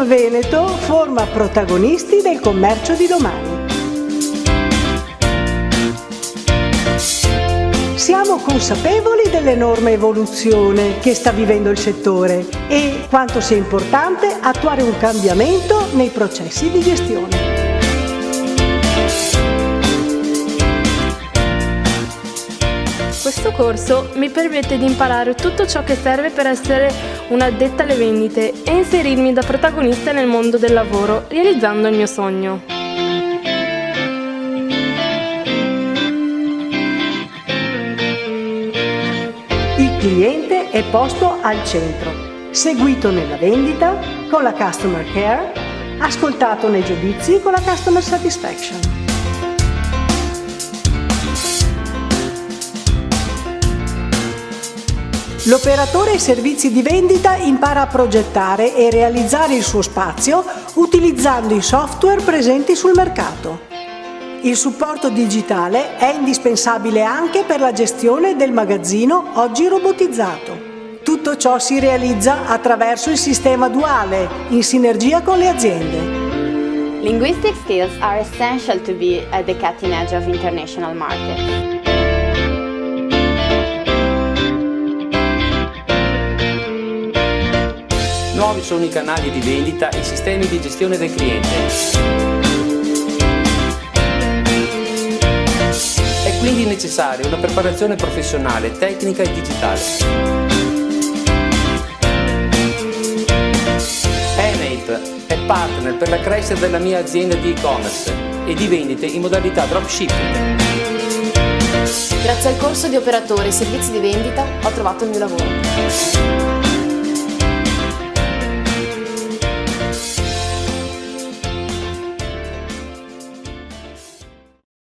Veneto forma protagonisti del commercio di domani. Siamo consapevoli dell'enorme evoluzione che sta vivendo il settore e quanto sia importante attuare un cambiamento nei processi di gestione. Questo corso mi permette di imparare tutto ciò che serve per essere un'addetta alle vendite e inserirmi da protagonista nel mondo del lavoro, realizzando il mio sogno. Il cliente è posto al centro, seguito nella vendita con la Customer Care, ascoltato nei giudizi con la Customer Satisfaction. L'operatore ai servizi di vendita impara a progettare e realizzare il suo spazio utilizzando i software presenti sul mercato. Il supporto digitale è indispensabile anche per la gestione del magazzino oggi robotizzato. Tutto ciò si realizza attraverso il sistema duale, in sinergia con le aziende. Linguistic skills are essential to be at the cutting edge of international markets. Nuovi sono i canali di vendita e i sistemi di gestione del cliente. È quindi necessaria una preparazione professionale, tecnica e digitale. Enape è partner per la crescita della mia azienda di e-commerce e di vendite in modalità dropshipping. Grazie al corso di operatore e servizi di vendita ho trovato il mio lavoro.